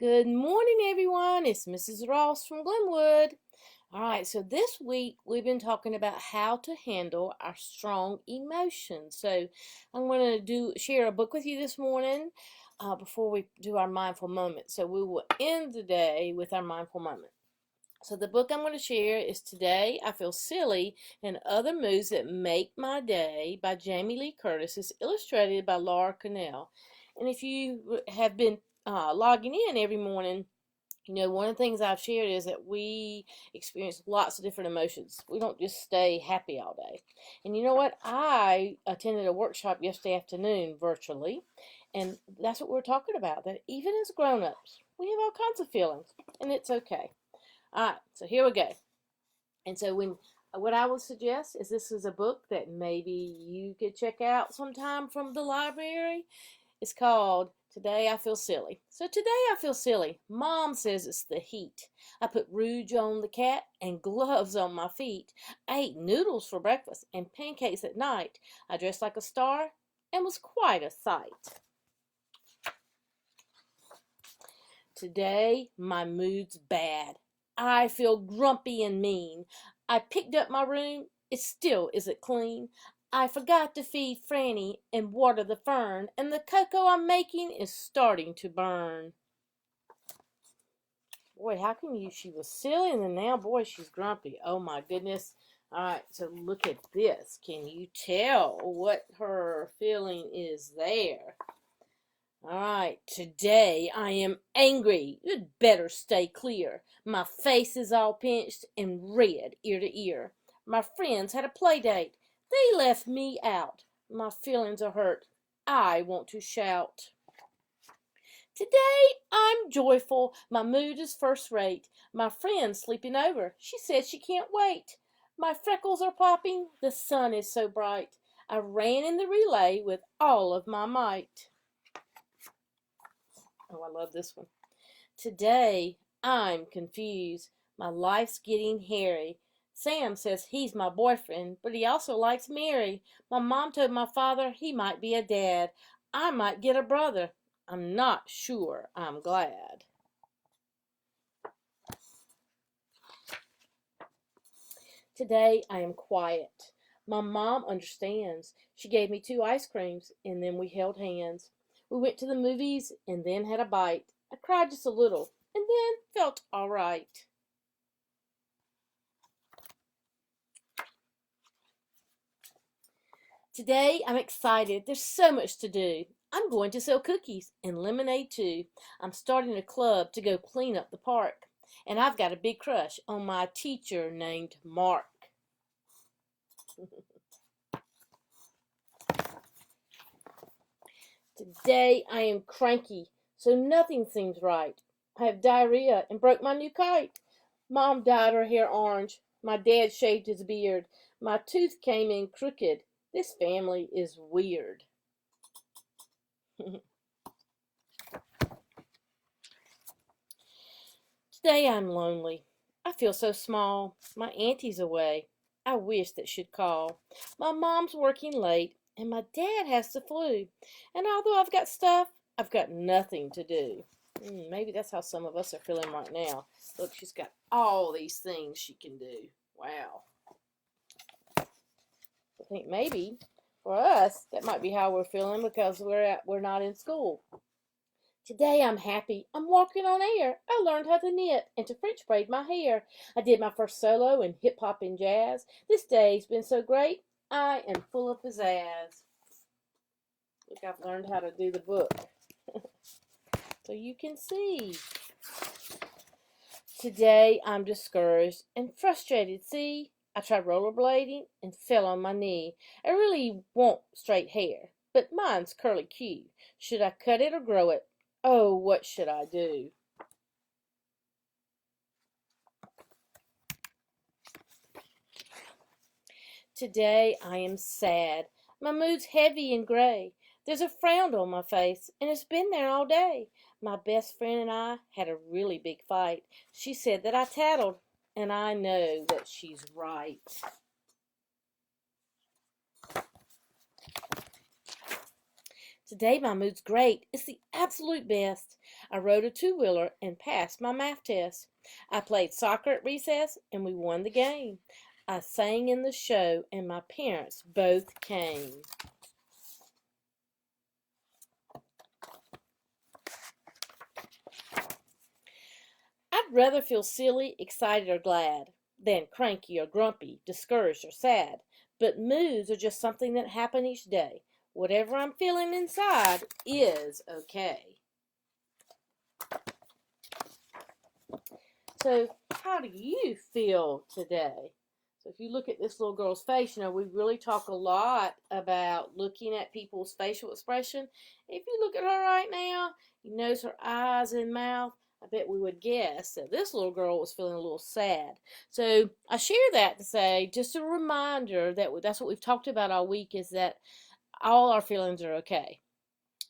Good morning, everyone. It's Mrs. Ross from Glenwood. All right, so this week we've been talking about how to handle our strong emotions. So I'm going to share a book with you this morning before we do our mindful moment. So we will end the day with our mindful moment. So the book I'm going to share is Today I Feel Silly and Other Moods That Make My Day by Jamie Lee Curtis. It's illustrated by Laura Connell. And if you have been logging in every morning, one of the things I've shared is that we experience lots of different emotions. We don't just stay happy all day. And you know what? I attended a workshop yesterday afternoon virtually, and that's what we're talking about, that even as grown-ups, we have all kinds of feelings, and it's okay. All right, so here we go. And so what I would suggest is this is a book that maybe you could check out sometime from the library. It's called Today I Feel Silly. So today I feel silly. Mom says it's the heat. I put rouge on the cat and gloves on my feet. I ate noodles for breakfast and pancakes at night. I dressed like a star and was quite a sight. Today my mood's bad. I feel grumpy and mean. I picked up my room. It still isn't clean. I forgot to feed Franny and water the fern, and the cocoa I'm making is starting to burn. Boy, how can she was silly and then now, boy, she's grumpy. Oh my goodness. All right, so look at this. Can you tell what her feeling is there? All right, today I am angry. You'd better stay clear. My face is all pinched and red ear to ear. My friends had a play date. They left me out. My feelings are hurt. I want to shout. Today I'm joyful. My mood is first rate. My friend's sleeping over. She said she can't wait. My freckles are popping. The sun is so bright. I ran in the relay with all of my might. Oh, I love this one. Today, I'm confused. My life's getting hairy. Sam says he's my boyfriend, but he also likes Mary. My mom told my father he might be a dad. I might get a brother. I'm not sure I'm glad. Today, I am quiet. My mom understands. She gave me 2 ice creams, and then we held hands. We went to the movies and then had a bite. I cried just a little and then felt all right. Today I'm excited. There's so much to do. I'm going to sell cookies and lemonade too. I'm starting a club to go clean up the park. And I've got a big crush on my teacher named Mark. Today I am cranky, so nothing seems right. I have diarrhea and broke my new kite. Mom dyed her hair orange. My dad shaved his beard. My tooth came in crooked. This family is weird. Today I'm lonely. I feel so small. My auntie's away. I wish that she'd call. My mom's working late, and my dad has the flu. And although I've got stuff, I've got nothing to do. Maybe that's how some of us are feeling right now. Look, she's got all these things she can do. Wow. I think maybe for us that might be how we're feeling because we're not in school. Today I'm happy. I'm walking on air. I learned how to knit and to French braid my hair. I did my first solo in hip hop and jazz. This day's been so great. I am full of pizzazz. Look, I've learned how to do the book. So you can see. Today I'm discouraged and frustrated. See, I tried rollerblading and fell on my knee. I really want straight hair, but mine's curly Q. Should I cut it or grow it? Oh, what should I do? Today I am sad. My mood's heavy and gray. There's a frown on my face, and it's been there all day. My best friend and I had a really big fight. She said that I tattled, and I know that she's right. Today my mood's great. It's the absolute best. I rode a two-wheeler and passed my math test. I played soccer at recess and we won the game. I sang in the show and my parents both came. I'd rather feel silly, excited, or glad than cranky or grumpy, discouraged or sad. But moods are just something that happen each day. Whatever I'm feeling inside is okay. So, how do you feel today? So, if you look at this little girl's face, we really talk a lot about looking at people's facial expression. If you look at her right now, you notice her eyes and mouth. I bet we would guess that this little girl was feeling a little sad. So, I share that to say, just a reminder that that's what we've talked about all week, is that all our feelings are okay.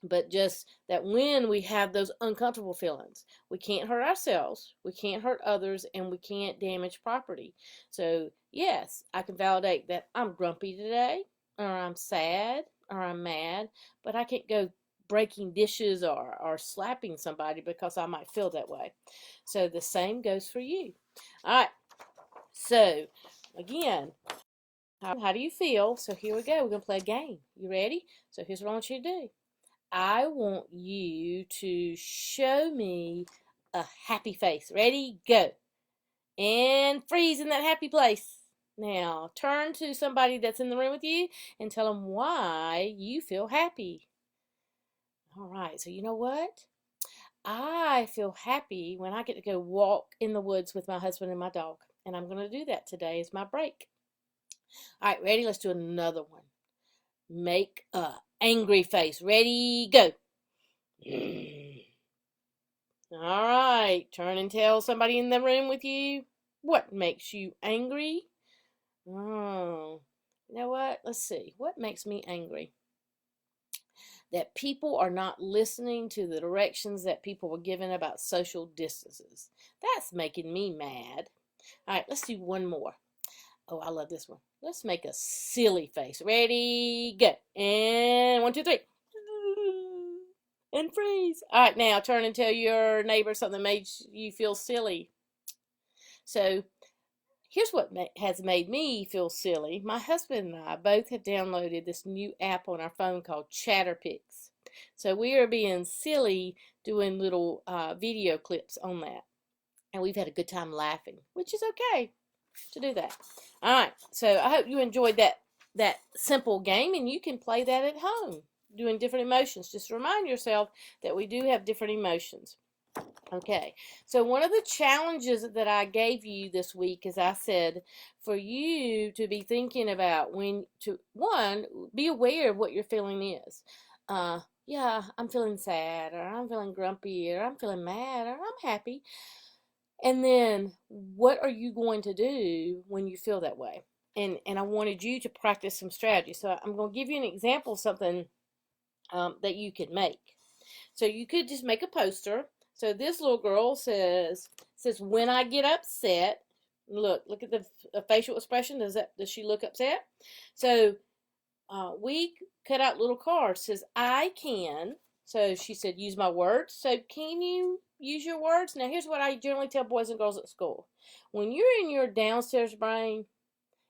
But just that when we have those uncomfortable feelings, we can't hurt ourselves, we can't hurt others, and we can't damage property. So, yes, I can validate that I'm grumpy today, or I'm sad, or I'm mad, but I can't go breaking dishes or slapping somebody because I might feel that way. So, the same goes for you. All right. So, again, how do you feel? So, here we go. We're going to play a game. You ready? So, here's what I want you to do. I want you to show me a happy face. Ready? Go. And freeze in that happy place. Now, turn to somebody that's in the room with you and tell them why you feel happy. All right, so you know what? I feel happy when I get to go walk in the woods with my husband and my dog. And I'm going to do that today as my break. All right, ready? Let's do another one. Make a angry face. Ready? Go. All right, turn and tell somebody in the room with you what makes you angry. Oh, you know what? Let's see. What makes me angry? That people are not listening to the directions that people were given about social distances. That's making me mad. All right, let's do one more. Oh, I love this one. Let's make a silly face. Ready, go. And 1, 2, 3. And freeze. All right, now turn and tell your neighbor something made you feel silly. So here's what has made me feel silly. My husband and I both have downloaded this new app on our phone called ChatterPix. So we are being silly doing little video clips on that. And we've had a good time laughing, which is okay to do that. All right, so I hope you enjoyed that simple game, and you can play that at home, doing different emotions. Just remind yourself that we do have different emotions. Okay, so one of the challenges that I gave you this week is I said for you to be thinking about one, be aware of what your feeling is. Yeah, I'm feeling sad, or I'm feeling grumpy, or I'm feeling mad, or I'm happy. And then what are you going to do when you feel that way? And I wanted you to practice some strategy. So I'm going to give you an example of something that you could make. So you could just make a poster. So this little girl says when I get upset, look at the facial expression. Does she look upset? So we cut out little cards. Says I can. So she said use my words. So can you use your words? Now here's what I generally tell boys and girls at school. When you're in your downstairs brain,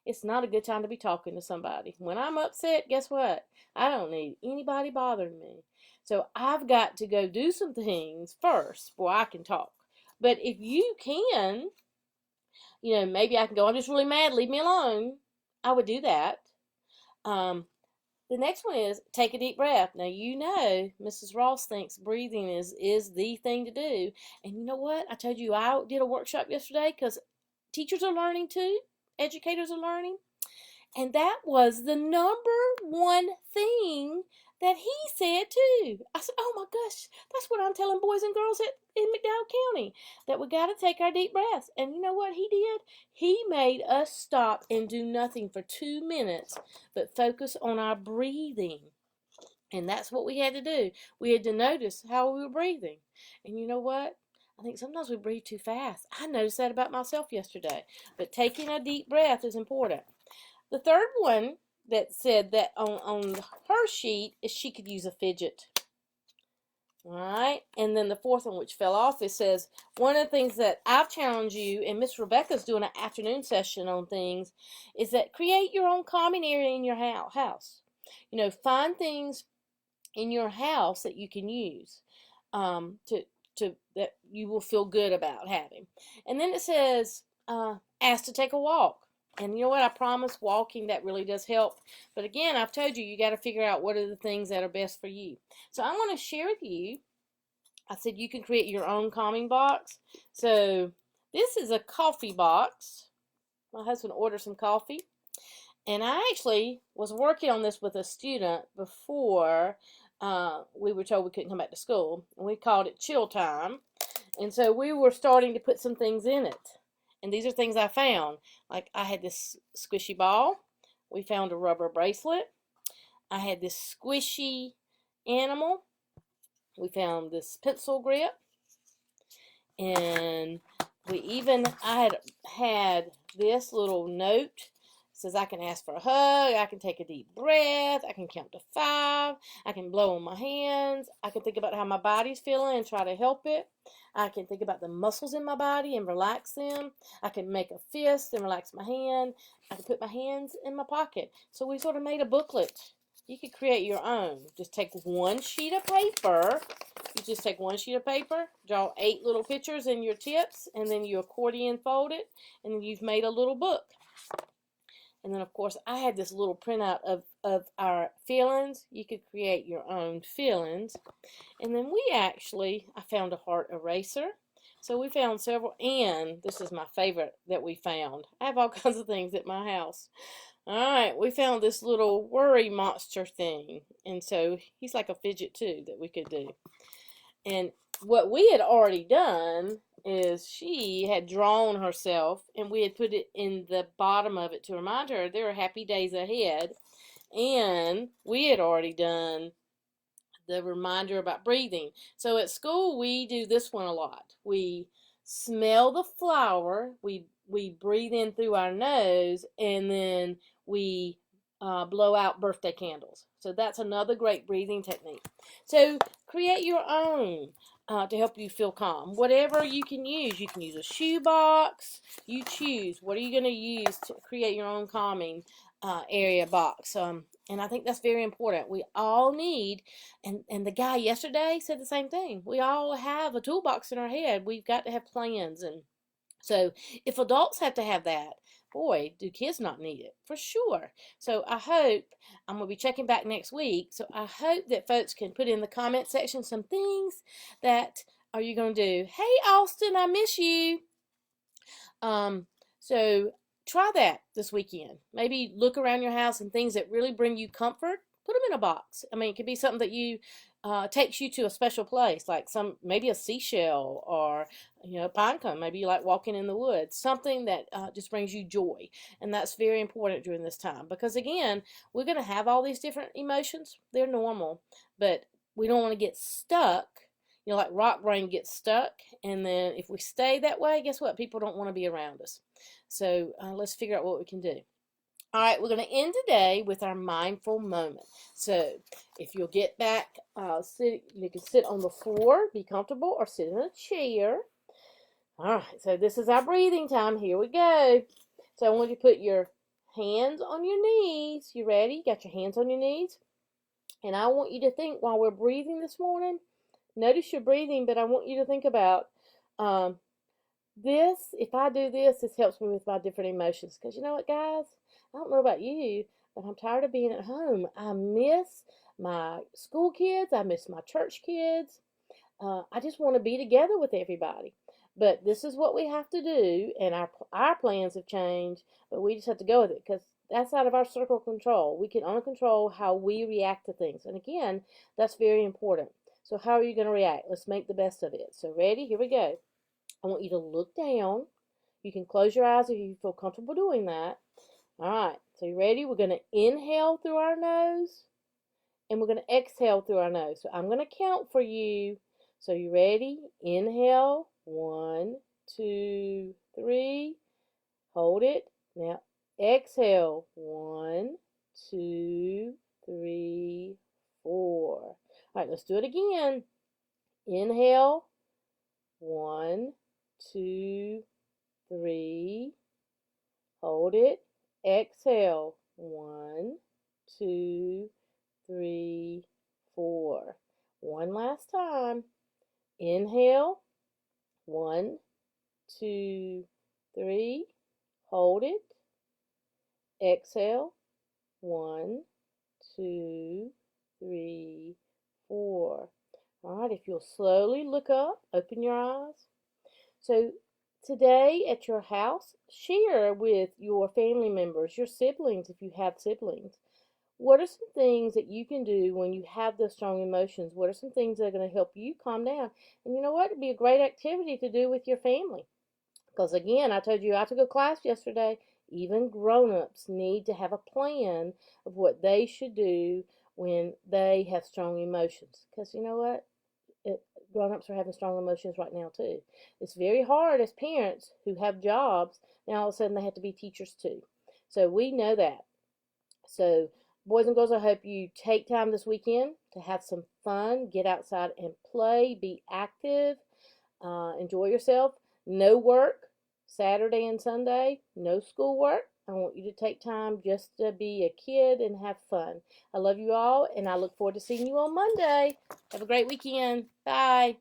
it's not a good time to be talking to somebody. When I'm upset, guess what? I don't need anybody bothering me. So I've got to go do some things first before I can talk. But if you can, maybe I can go, I'm just really mad, leave me alone. I would do that. The next one is take a deep breath. Now, Mrs. Ross thinks breathing is the thing to do. And you know what? I told you I did a workshop yesterday because teachers are learning too. Educators are learning. And that was the #1 thing that he said too. I said, oh my gosh, that's what I'm telling boys and girls in McDowell County, that we got to take our deep breaths. And you know what he did? He made us stop and do nothing for 2 minutes, but focus on our breathing. And that's what we had to do. We had to notice how we were breathing. And you know what? I think sometimes we breathe too fast. I noticed that about myself yesterday. But taking a deep breath is important. The third one that said that on her sheet is she could use a fidget. All right, and then the fourth one, which fell off, it says one of the things that I've challenged you, and Miss Rebecca's doing an afternoon session on things, is that create your own calming area in your house. You know, find things in your house that you can use to that you will feel good about having. And then it says ask to take a walk. And you know what? I promise walking, that really does help. But again, I've told you, you got to figure out what are the things that are best for you. So I want to share with you, I said you can create your own calming box. So this is a coffee box. My husband ordered some coffee. And I actually was working on this with a student before we were told we couldn't come back to school. And we called it chill time. And so we were starting to put some things in it. And these are things I found. Like I had this squishy ball. We found a rubber bracelet. I had this squishy animal. We found this pencil grip. And I had this little note. It says I can ask for a hug, I can take a deep breath, I can count to 5, I can blow on my hands, I can think about how my body's feeling and try to help it. I can think about the muscles in my body and relax them. I can make a fist and relax my hand. I can put my hands in my pocket. So we sort of made a booklet. You could create your own. Just take one sheet of paper. You just take one sheet of paper, draw 8 little pictures in your tips, and then you accordion fold it, and then you've made a little book. And then, of course, I had this little printout of our feelings. You could create your own feelings. And then I found a heart eraser. So we found several, and this is my favorite that we found. I have all kinds of things at my house. All right, we found this little worry monster thing. And so he's like a fidget too that we could do. And what we had already done is she had drawn herself, and we had put it in the bottom of it to remind her there are happy days ahead. And we had already done the reminder about breathing. So at school, we do this one a lot. We smell the flower, we breathe in through our nose, and then we blow out birthday candles. So that's another great breathing technique. So create your own to help you feel calm. Whatever you can use. You can use a shoe box. You choose. What are you going to use to create your own calming area box? And I think that's very important. We all need, and the guy yesterday said the same thing. We all have a toolbox in our head. We've got to have plans. And so if adults have to have that, boy, do kids not need it, for sure. So I hope, I'm going to be checking back next week, so I hope that folks can put in the comment section some things that are you going to do. Hey, Austin, I miss you. So try that this weekend. Maybe look around your house and things that really bring you comfort, put them in a box. I mean, it could be something that you takes you to a special place, like maybe a seashell or a pine cone. Maybe you like walking in the woods. Something that just brings you joy, and that's very important during this time because again, we're going to have all these different emotions. They're normal, but we don't want to get stuck. Like rock brain gets stuck, and then if we stay that way, guess what? People don't want to be around us. So let's figure out what we can do. All right, we're going to end today with our mindful moment. So if you'll get back, you can sit on the floor, be comfortable, or sit in a chair. All right, so this is our breathing time. Here we go. So I want you to put your hands on your knees. You ready? Got your hands on your knees? And I want you to think while we're breathing this morning, notice your breathing, but I want you to think about this. If I do this, this helps me with my different emotions. Because you know what, guys? I don't know about you, but I'm tired of being at home. I miss my school kids. I miss my church kids. I just want to be together with everybody. But this is what we have to do, and our plans have changed, but we just have to go with it because that's out of our circle of control. We can only control how we react to things. And again, that's very important. So how are you going to react? Let's make the best of it. So ready? Here we go. I want you to look down. You can close your eyes if you feel comfortable doing that. All right, so you ready? We're going to inhale through our nose, and we're going to exhale through our nose. So I'm going to count for you. So you ready? Inhale, 1, 2, 3. Hold it. Now exhale, 1, 2, 3, 4. All right, let's do it again. Inhale. 1, 2, 3. Hold it. Exhale. 1, 2, 3, 4. One last time. Inhale. 1, 2, 3. Hold it. Exhale. 1, 2, 3, 4. All right, if you'll slowly look up, open your eyes. So today at your house, share with your family members, your siblings, if you have siblings. What are some things that you can do when you have those strong emotions? What are some things that are going to help you calm down? And you know what? It'd be a great activity to do with your family. Because again, I told you I took a class yesterday. Even grown-ups need to have a plan of what they should do when they have strong emotions. Because you know what? Grown-ups are having strong emotions right now too. It's very hard as parents who have jobs. Now all of a sudden they have to be teachers too. So we know that. So boys and girls, I hope you take time this weekend to have some fun, get outside and play, be active, enjoy yourself. No work Saturday and Sunday, no schoolwork. I want you to take time just to be a kid and have fun. I love you all, and I look forward to seeing you on Monday. Have a great weekend. Bye.